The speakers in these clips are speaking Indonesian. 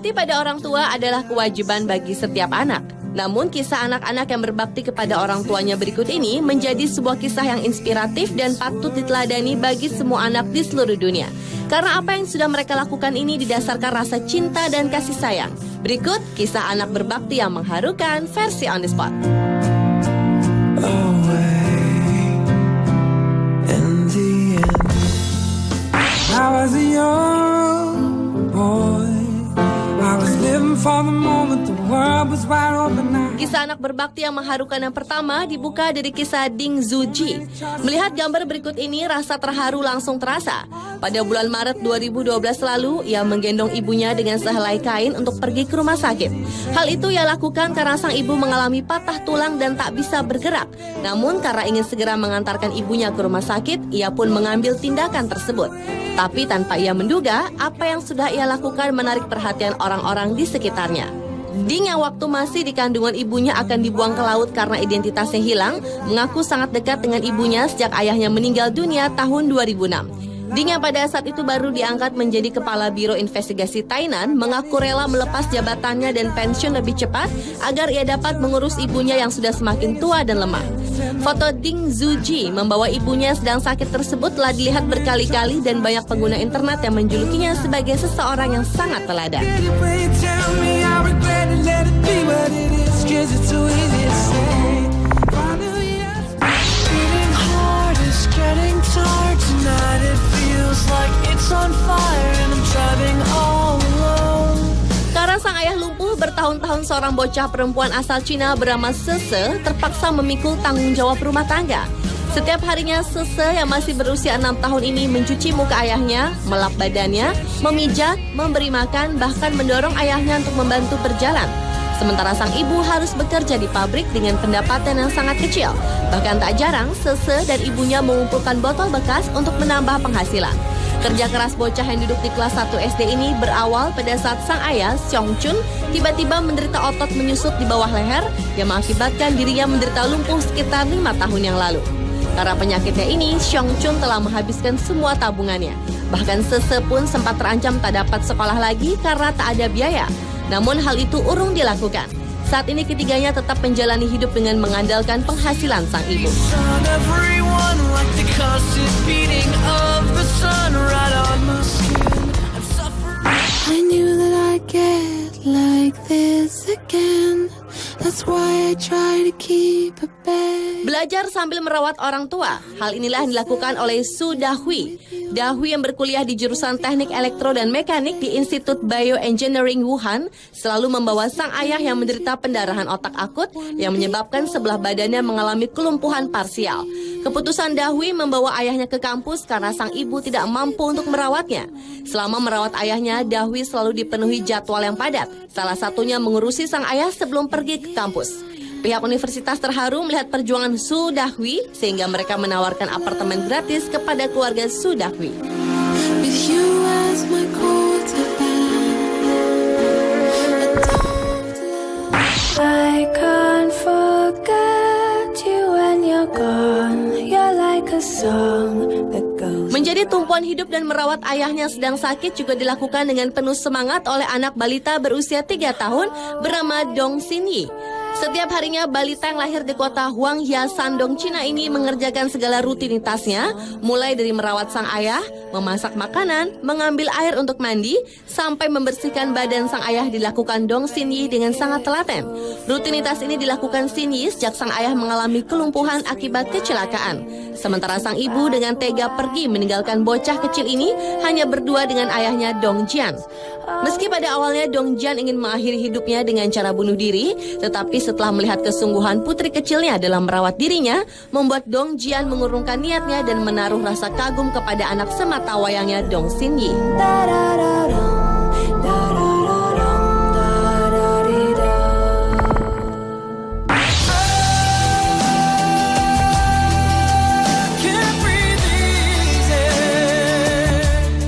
Berbakti pada orang tua adalah kewajiban bagi setiap anak. Namun kisah anak-anak yang berbakti kepada orang tuanya berikut ini menjadi sebuah kisah yang inspiratif dan patut diteladani bagi semua anak di seluruh dunia. Karena apa yang sudah mereka lakukan ini didasarkan rasa cinta dan kasih sayang. Berikut kisah anak berbakti yang mengharukan versi On The Spot. I was a young boy. I was living for the moment the world was wide open. Kisah anak berbakti yang mengharukan yang pertama dibuka dari kisah Ding Zuji. Melihat gambar berikut ini, rasa terharu langsung terasa. Pada bulan Maret 2012 lalu, ia menggendong ibunya dengan sehelai kain untuk pergi ke rumah sakit. Hal itu ia lakukan karena sang ibu mengalami patah tulang dan tak bisa bergerak. Namun karena ingin segera mengantarkan ibunya ke rumah sakit, ia pun mengambil tindakan tersebut. Tapi tanpa ia menduga, apa yang sudah ia lakukan menarik perhatian orang-orang di sekitarnya. Ding yang waktu masih di kandungan ibunya akan dibuang ke laut karena identitasnya hilang, mengaku sangat dekat dengan ibunya sejak ayahnya meninggal dunia tahun 2006. Ding yang pada saat itu baru diangkat menjadi Kepala Biro Investigasi Tainan mengaku rela melepas jabatannya dan pensiun lebih cepat agar ia dapat mengurus ibunya yang sudah semakin tua dan lemah. Foto Ding Zuji membawa ibunya sedang sakit tersebut telah dilihat berkali-kali dan banyak pengguna internet yang menjulukinya sebagai seseorang yang sangat teladan. Karena sang ayah lumpuh bertahun-tahun, seorang bocah perempuan asal Cina bernama Sese terpaksa memikul tanggung jawab rumah tangga. Setiap harinya Sese yang masih berusia 6 tahun ini mencuci muka ayahnya, melap badannya, memijat, memberi makan, bahkan mendorong ayahnya untuk membantu berjalan. Sementara sang ibu harus bekerja di pabrik dengan pendapatan yang sangat kecil. Bahkan tak jarang Sese dan ibunya mengumpulkan botol bekas untuk menambah penghasilan. Kerja keras bocah yang duduk di kelas 1 SD ini berawal pada saat sang ayah, Xiong Chun, tiba-tiba menderita otot menyusut di bawah leher yang mengakibatkan dirinya menderita lumpuh sekitar 5 tahun yang lalu. Karena penyakitnya ini, Xiong Chun telah menghabiskan semua tabungannya. Bahkan Sese pun sempat terancam tak dapat sekolah lagi karena tak ada biaya. Namun hal itu urung dilakukan. Saat ini ketiganya tetap menjalani hidup dengan mengandalkan penghasilan sang ibu. I knew that I'd get like this again. That's why I try to keep it back. Belajar sambil merawat orang tua. Hal inilah yang dilakukan oleh Su Dahui. Dahui yang berkuliah di jurusan Teknik Elektro dan Mekanik di Institut Bioengineering Wuhan selalu membawa sang ayah yang menderita pendarahan otak akut yang menyebabkan sebelah badannya mengalami kelumpuhan parsial. Keputusan Dahui membawa ayahnya ke kampus karena sang ibu tidak mampu untuk merawatnya. Selama merawat ayahnya, Dahui selalu dipenuhi jadwal yang padat. Salah satunya mengurusi sang ayah sebelum pergi ke kampus. Pihak universitas terharu melihat perjuangan Su Dahui sehingga mereka menawarkan apartemen gratis kepada keluarga Su Dahui. I can't forget you when you're gone. You're like a song that goes. Menjadi tumpuan hidup dan merawat ayahnya sedang sakit juga dilakukan dengan penuh semangat oleh anak balita berusia 3 tahun bernama Dong Xinyi. Setiap harinya balita yang lahir di kota Huanghia, Shandong, Cina ini mengerjakan segala rutinitasnya, mulai dari merawat sang ayah, memasak makanan, mengambil air untuk mandi, sampai membersihkan badan sang ayah dilakukan Dong Xinyi dengan sangat telaten. Rutinitas ini dilakukan Xinyi sejak sang ayah mengalami kelumpuhan akibat kecelakaan. Sementara sang ibu dengan tega pergi meninggalkan bocah kecil ini hanya berdua dengan ayahnya Dong Jian. Meski pada awalnya Dong Jian ingin mengakhiri hidupnya dengan cara bunuh diri, tetapi setelah melihat kesungguhan putri kecilnya dalam merawat dirinya, membuat Dong Jian mengurungkan niatnya dan menaruh rasa kagum kepada anak semata wayangnya Dong Xinyi.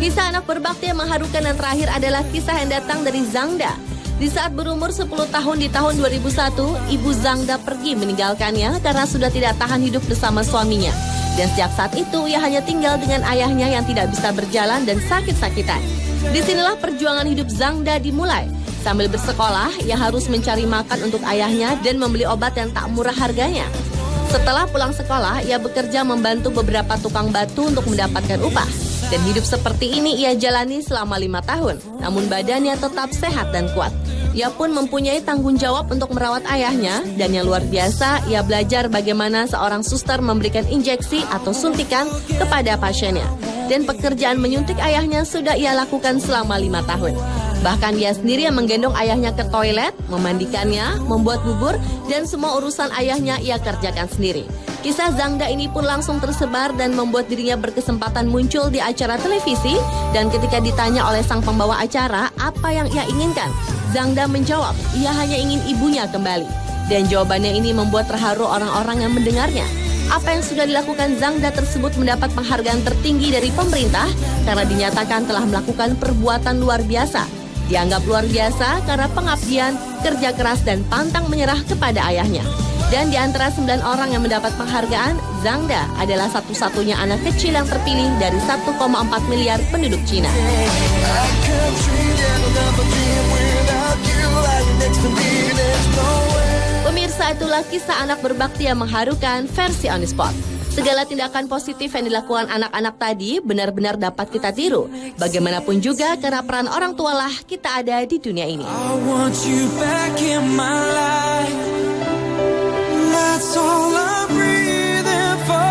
Kisah anak berbakti yang mengharukan dan terakhir adalah kisah yang datang dari Zhangda. Di saat berumur 10 tahun di tahun 2001, ibu Zhangda pergi meninggalkannya karena sudah tidak tahan hidup bersama suaminya. Dan sejak saat itu, ia hanya tinggal dengan ayahnya yang tidak bisa berjalan dan sakit-sakitan. Disinilah perjuangan hidup Zhangda dimulai. Sambil bersekolah, ia harus mencari makan untuk ayahnya dan membeli obat yang tak murah harganya. Setelah pulang sekolah, ia bekerja membantu beberapa tukang batu untuk mendapatkan upah. Dan hidup seperti ini ia jalani selama 5 tahun, namun badannya tetap sehat dan kuat. Ia pun mempunyai tanggung jawab untuk merawat ayahnya, dan yang luar biasa, ia belajar bagaimana seorang suster memberikan injeksi atau suntikan kepada pasiennya. Dan pekerjaan menyuntik ayahnya sudah ia lakukan selama 5 tahun. Bahkan ia sendiri yang menggendong ayahnya ke toilet, memandikannya, membuat bubur, dan semua urusan ayahnya ia kerjakan sendiri. Kisah Zangda ini pun langsung tersebar dan membuat dirinya berkesempatan muncul di acara televisi. Dan ketika ditanya oleh sang pembawa acara apa yang ia inginkan, Zangda menjawab ia hanya ingin ibunya kembali. Dan jawabannya ini membuat terharu orang-orang yang mendengarnya. Apa yang sudah dilakukan Zangda tersebut mendapat penghargaan tertinggi dari pemerintah karena dinyatakan telah melakukan perbuatan luar biasa. Dianggap luar biasa karena pengabdian, kerja keras, dan pantang menyerah kepada ayahnya. Dan di antara 9 orang yang mendapat penghargaan, Zangda adalah satu-satunya anak kecil yang terpilih dari 1,4 miliar penduduk Cina. Pemirsa, itulah kisah anak berbakti yang mengharukan versi On The Spot. Segala tindakan positif yang dilakukan anak-anak tadi benar-benar dapat kita tiru. Bagaimanapun juga karena peran orang tualah kita ada di dunia ini. I want you back in my life. That's all I'm breathing for.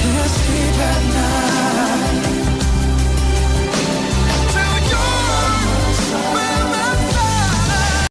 Can't sleep at